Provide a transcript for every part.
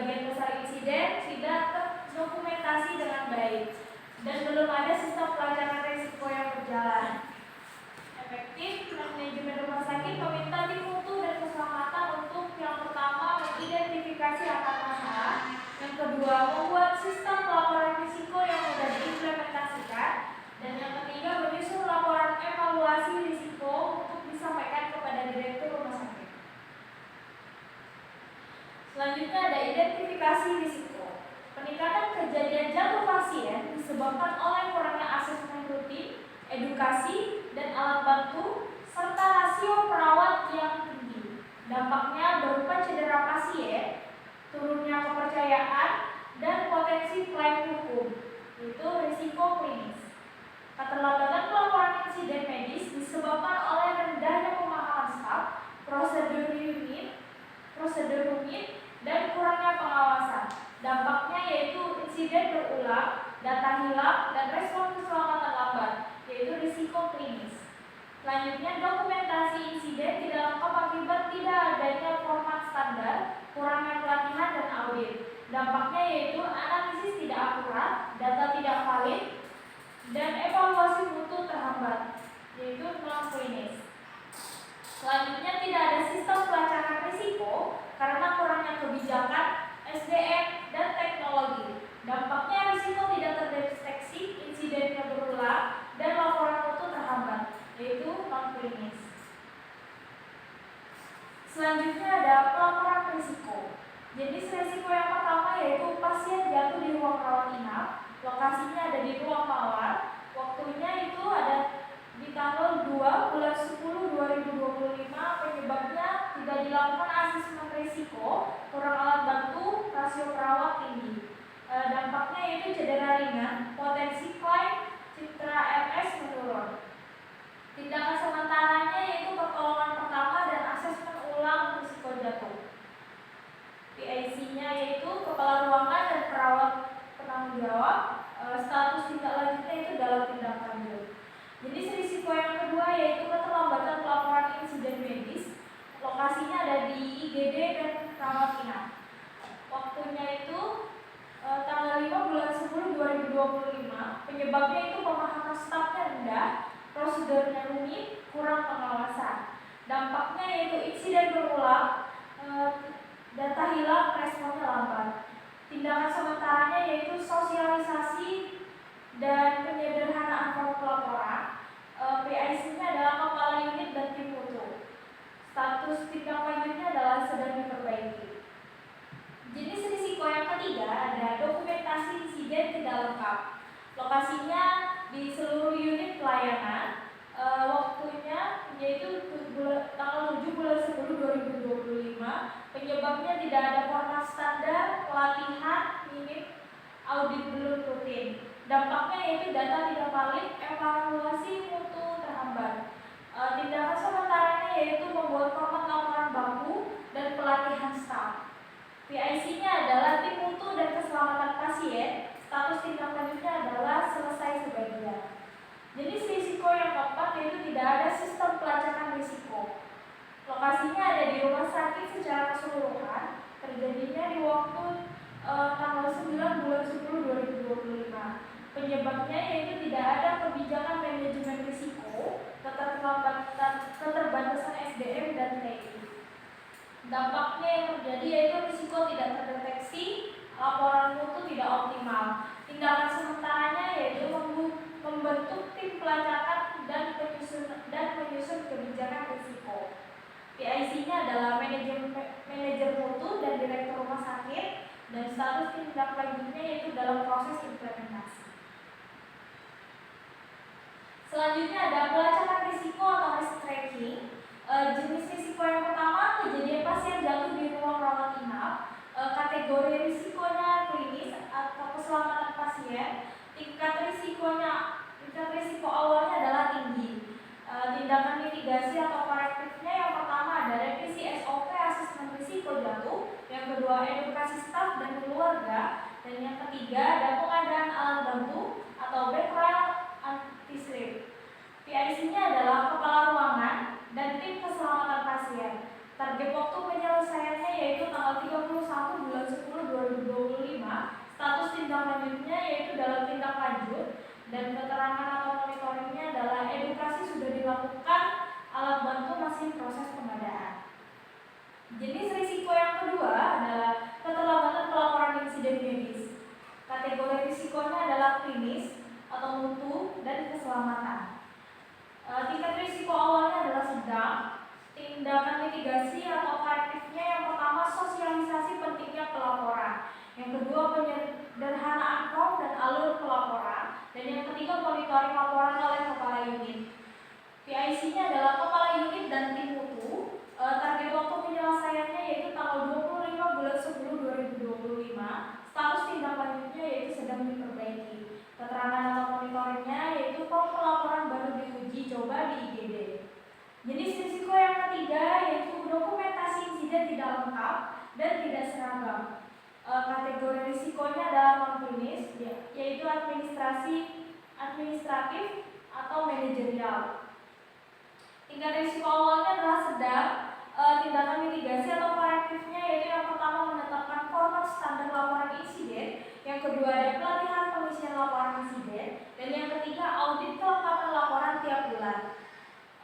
sebagian besar insiden tidak terdokumentasi dengan baik dan belum ada sistem pelacakan risiko yang berjalan efektif. Manajemen rumah sakit meminta tim mutu dan keselamatan untuk yang pertama mengidentifikasi akar masalah, yang kedua membuat sistem pelaporan risiko yang mudah diimplementasikan, dan yang ketiga menyusun laporan evaluasi risiko untuk disampaikan kepada direktur rumah sakit. Selanjutnya ada identifikasi risiko. Peningkatan kejadian jatuh pasien disebabkan oleh kurangnya asesmen rutin, edukasi, dan alat bantu, serta rasio perawat yang tinggi. Dampaknya berupa cedera pasien, turunnya kepercayaan, dan potensi klaim hukum, yaitu risiko klinis. Keterlambatan pelaporan insiden medis disebabkan oleh rendahnya pemahaman staf, prosedur rumit, dan kurangnya pengawasan. Dampaknya yaitu insiden berulang, data hilang, dan respon keselamatan lambat, yaitu risiko klinis. Selanjutnya, dokumentasi insiden tidak lengkap akibat tidak adanya format standar, kurangnya pelatihan dan audit. Dampaknya yaitu analisis tidak akurat, data tidak valid, dan evaluasi mutu terhambat, yaitu non klinis. Selanjutnya, tidak ada sistem pelacakan risiko karena kurangnya kebijakan, SDM, dan teknologi. Dampaknya risiko tidak terdeteksi, insidennya berulang, dan laporan mutu terhambat, yaitu non-klinis. Selanjutnya ada pelaporan risiko. Jenis risiko yang pertama yaitu pasien jatuh di ruang rawat inap. Lokasinya ada di ruang mawar. Waktunya itu ada di tanggal 2 bulan 10 2025. Penyebabnya tidak dilakukan asesmen risiko, kurang alat bantu, rasio perawat tinggi. Dampaknya yaitu cedera ringan, potensi klaim, citra MS menurun. Tindakan sementaranya yaitu pertolongan pertama dan asesmen ulang risiko jatuh. PIC-nya yaitu kepala ruangan dan perawat penanggung jawab. Status tindak lanjutnya itu dalam tindak lanjut. Jenis risiko yang kedua yaitu keterlambatan pelaporan insiden medis. Lokasinya ada di IGD dan rawat inap. Waktunya itu tanggal 5 bulan 10 2025. Penyebabnya itu pemahaman stafnya rendah, prosedurnya rumit, kurang pengawasan. Dampaknya yaitu insiden berulang, data hilang, responnya lambat. Tindakan sementaranya yaitu sosialisasi dan penyederhanaan form pelaporan. PIC-nya adalah kepala unit dan tim mutu. Status tindak lanjutnya adalah sedang diperbaiki. Jenis risiko yang ketiga ada dokumentasi insiden tidak lengkap. Lokasinya di seluruh unit pelayanan. Waktunya yaitu tanggal 7 bulan 10 2025. Penyebabnya tidak ada format standar, pelatihan minim, audit belum rutin. Dampaknya yaitu data tidak valid, evaluasi mutu terhambat. Tindakan sementaranya yaitu membuat format laporan baku dan pelatihan staf. PIC-nya adalah tim mutu dan keselamatan pasien. Status tindak lanjutnya adalah selesai sebagian. Jenis risiko yang keempat yaitu tidak ada sistem pelacakan risiko. Lokasinya ada di rumah sakit secara keseluruhan. Terjadinya di waktu tanggal 9 bulan 10 2025. Penyebabnya yaitu tidak ada kebijakan manajemen risiko, keterbatasan SDM dan TI. Dampaknya yang terjadi yaitu risiko tidak terdeteksi, laporan mutu tidak optimal. Tindakan sementaranya yaitu membentuk tim pelacakan dan menyusun kebijakan risiko. PIC-nya adalah manajer mutu dan direktur rumah sakit, dan status tindak lanjutnya yaitu dalam proses implementasi. Selanjutnya ada pelacakan risiko atau risk tracking. Jenis risiko yang pertama kejadian pasien jatuh di ruang rawat inap. Kategori risikonya klinis atau keselamatan pasien. Tingkat risiko awalnya adalah tinggi. Tindakan mitigasi atau korektifnya yang pertama ada revisi SOP asesmen risiko jatuh, yang kedua edukasi staf dan keluarga, dan yang ketiga ada pengadaan alat bantu atau background anti-slip. PIC-nya adalah kepala ruangan dan tim keselamatan pasien. Target waktu penyelesaiannya yaitu tanggal 31 bulan 10 monitoring laporan oleh kepala unit. PIC-nya adalah kepala unit dan tim mutu. Target waktu penyelesaiannya yaitu tanggal 25 bulan 10 2025. Status tindak lanjutnya yaitu sedang diperbaiki. Keterangan atau monitoringnya yaitu form pelaporan baru diuji coba di IGD. Jenis risiko yang ketiga yaitu dokumentasi insiden tidak lengkap dan tidak seragam. Kategori risikonya adalah non-klinis, yaitu administratif atau manajerial. Tingkat risiko awalnya adalah sedang. Tindakan mitigasi atau korektifnya yaitu yang pertama menetapkan format standar laporan insiden, yang kedua ada pelatihan pengisian laporan insiden, dan yang ketiga audit kelengkapan laporan tiap bulan.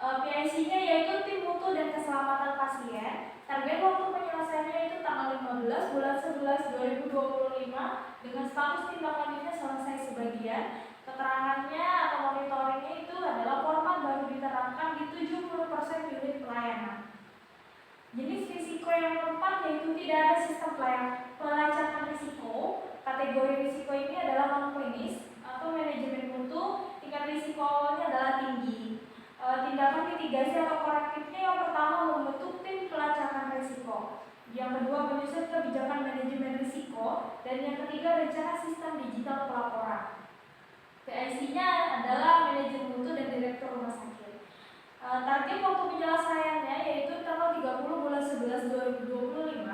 PIC-nya yaitu tim mutu dan keselamatan pasien. Target waktu penyelesaiannya itu tanggal 15 bulan 11 2025 dengan status tindak lanjutnya selesai sebagian. Keterangannya atau monitoringnya itu adalah format baru diterapkan di 70% unit pelayanan. Jenis risiko yang keempat yaitu tidak ada sistem pelacakan risiko. Kategori risiko ini adalah non-klinis atau manajemen mutu. Tingkat risiko awalnya adalah tinggi. Tindakan mitigasi atau korektifnya yang pertama membentuk tim pelacakan risiko, yang kedua menyusun kebijakan manajemen risiko, dan yang ketiga rencana sistem digital pelaporan. PIC-nya adalah manajemen mutu dan direktur rumah sakit. Target waktu penyelesaiannya yaitu tanggal 30 bulan 11 2025.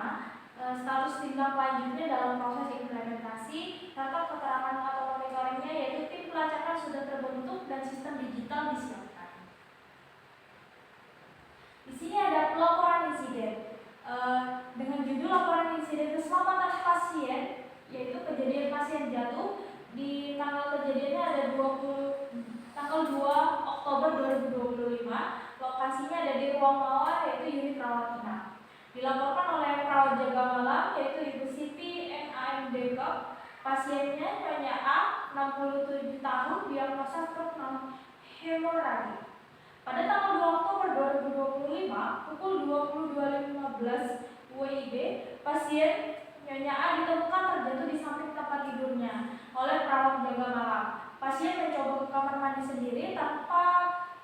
Status tindak lanjutnya dalam proses implementasi, serta keterangan atau monitoringnya yaitu tim pelacakan sudah terbentuk dan sistem digital disiapkan. Di sini ada pelaporan insiden. Dengan judul laporan insiden keselamatan pasien, yaitu kejadian pasien jatuh. Di tanggal kejadiannya ada tanggal 2 Oktober 2025. Lokasinya ada di ruang mawar yaitu unit rawat inap. Dilaporkan oleh perawat jaga malam yaitu Ibu Siti NAMD. Pasiennya Nyonya A, 67 tahun, diagnosa stroke non-hemoragi. Pada tanggal 2 Oktober 2025 pukul 22.15 WIB, pasien Nyonya A ditemukan terjatuh di samping tempat tidurnya oleh perawat jaga malam. Pasien mencoba ke kamar mandi sendiri tanpa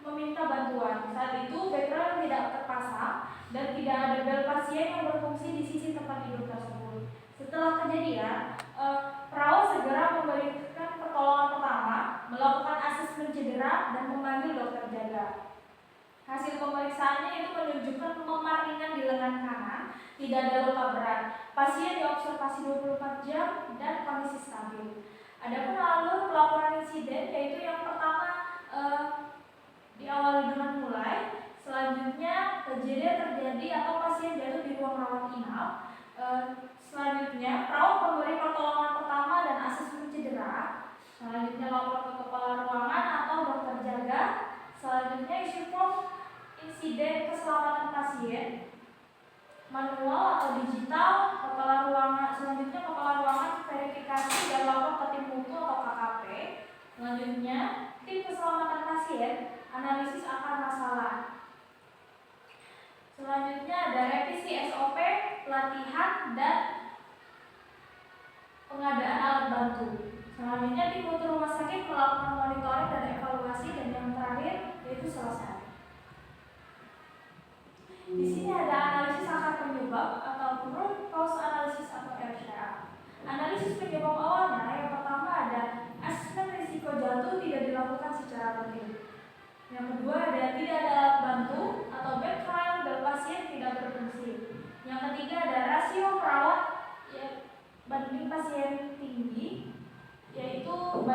meminta bantuan. Saat itu background tidak terpasang dan tidak ada bel pasien yang berfungsi di sisi tempat tidur tersebut. Setelah kejadian, perawat segera memberikan pertolongan pertama, melakukan asesmen cedera dan memanggil dokter jaga. Hasil pemeriksaannya itu menunjukkan memar ringan di lengan kanan, tidak ada luka berat. Pasien diobservasi 24 jam dan kondisi stabil. Adapun alur pelaporan insiden yaitu yang pertama diawali dengan mulai, selanjutnya kejadian terjadi atau pasien jatuh di ruang rawat inap. Selanjutnya perawat memberi pertolongan pertama dan asesmen cedera. Selanjutnya lapor ke kepala ruangan atau dokter jaga. Selanjutnya isi form insiden keselamatan pasien manual atau digital. Selanjutnya kepala ruangan verifikasi dan lapor ke tim mutu atau KKP. Selanjutnya tim keselamatan pasien analisis akar masalah. Selanjutnya ada revisi SOP, pelatihan dan pengadaan alat bantu. Selanjutnya tim mutu rumah sakit melakukan monitoring dan evaluasi, dan yang terakhir yaitu selesai. Di sini ada analisis akar penyebab atau root cause analysis atau RCA. Analisis penyebab awalnya yang pertama ada asesmen risiko jatuh tidak dilakukan secara rutin. Yang kedua ada tidak ada alat bantu atau backfire dan pasien tidak berfungsi. Yang ketiga ada rasio perawat banding pasien tinggi yaitu 1:10.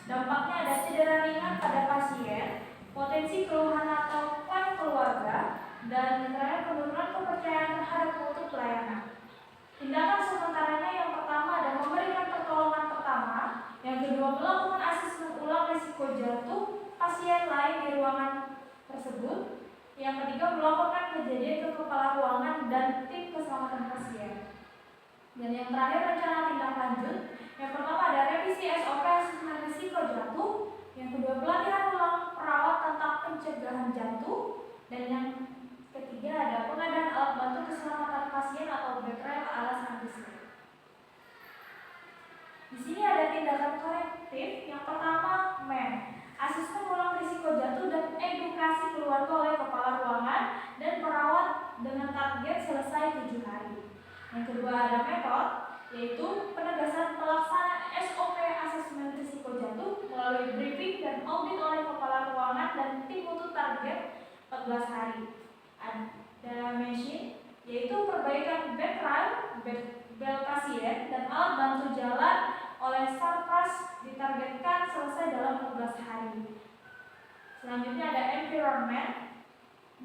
Dampaknya ada cedera ringan pada pasien, potensi keluhan atau klaim keluarga, dan terakhir penurunan kepercayaan terhadap mutu pelayanan. Tindakan sementaranya yang pertama ada memberikan pertolongan pertama, yang kedua melakukan asesmen ulang risiko jatuh pasien lain di ruangan tersebut, yang ketiga melaporkan kejadian ke kepala ruangan dan tim keselamatan pasien, dan yang terakhir rencana tindak lanjut. Yang pertama ada revisi SOP asesmen risiko jatuh, yang kedua pelatihan ulang perawat tentang pencegahan jatuh, dan yang ketiga ada pengadaan alat bantu keselamatan pasien atau backrel alas antiseptik. Di sini ada tindakan preventif, yang pertama MEN, asesmen ulang risiko jatuh dan edukasi keluarga oleh kepala ruangan dan perawat dengan target selesai 7 hari. Yang kedua ada metode, yaitu penegasan pelaksanaan SOP asesmen risiko jatuh melalui briefing dan audit oleh kepala ruangan dan tim mutu target 14 hari. Ada machine, yaitu perbaikan background, bel pasien, dan alat bantu jalan oleh Sarpras ditargetkan selesai dalam 14 hari. Selanjutnya ada environment,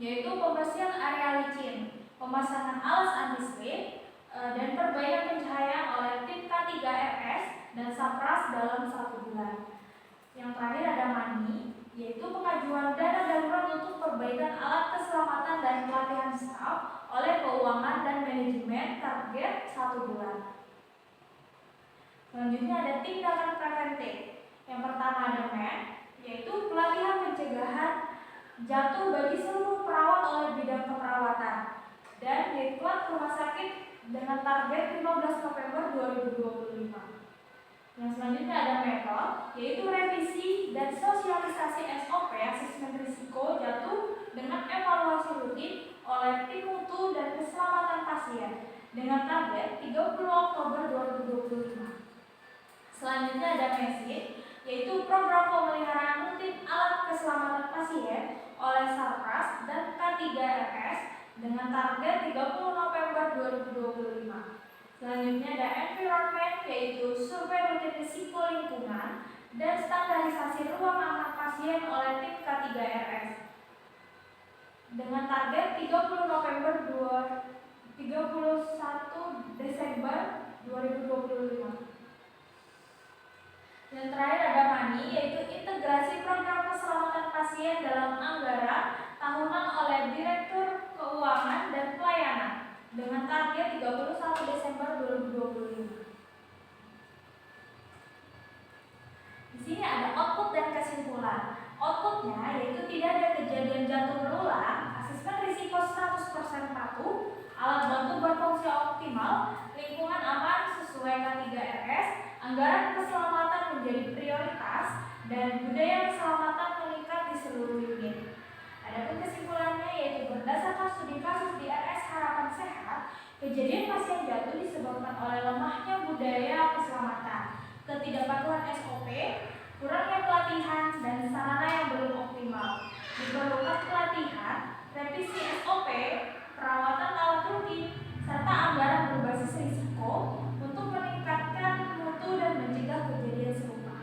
yaitu pembersihan area licin, pemasangan alas anti-slip, dan perbaikan pencahayaan oleh tim K3RS dan Sarpras dalam 1 bulan. Yang terakhir ada money, yaitu pengajuan dana darurat untuk perbaikan alat keselamatan dan pelatihan staf oleh keuangan dan manajemen target 1 bulan. Selanjutnya ada tindakan preventif. Yang pertama ada MEN, yaitu pelatihan pencegahan jatuh bagi seluruh perawat oleh bidang keperawatan dan diklat rumah sakit dengan target 15 November 2025. Yang selanjutnya ada metode, yaitu revisi dan sosialisasi SOP asesmen risiko jatuh dengan evaluasi rutin oleh tim mutu dan keselamatan pasien dengan target 30 Oktober 2025. Selanjutnya ada mesin, yaitu program pemeliharaan rutin alat keselamatan pasien oleh Sarpras dan K3RS dengan target 30 November 2025. Selanjutnya ada environment, yaitu survei rutin risiko lingkungan dan standarisasi ruang aman pasien oleh tim K3RS dengan target 31 Desember 2025. Yang terakhir ada money, yaitu integrasi program keselamatan pasien dalam anggaran tahunan oleh Direktur Keuangan dan Pelayanan dengan target 31 Desember 2025. Di sini ada output dan kesimpulan. Outputnya yaitu tidak ada kejadian jatuh berulang, asesmen risiko 100% patuh, alat bantu berfungsi optimal, lingkungan aman sesuai K3RS, anggaran keselamatan menjadi prioritas, dan budaya keselamatan meningkat di seluruh unit. Adapun kesimpulannya yaitu berdasarkan studi kasus di RS Harapan Sehat, kejadian pasien jatuh disebabkan oleh lemahnya budaya keselamatan, ketidakpatuhan SOP, kurangnya pelatihan, dan sarana yang belum optimal. Diperlukan pelatihan, revisi SOP, perawatan alat rutin, serta anggaran berbasis risiko untuk meningkatkan mutu dan mencegah kejadian serupa.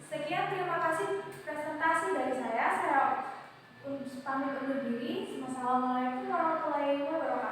Sekian, terima kasih presentasi dari saya. Saya pamit undur diri. Wassalamualaikum warahmatullahi wabarakatuh.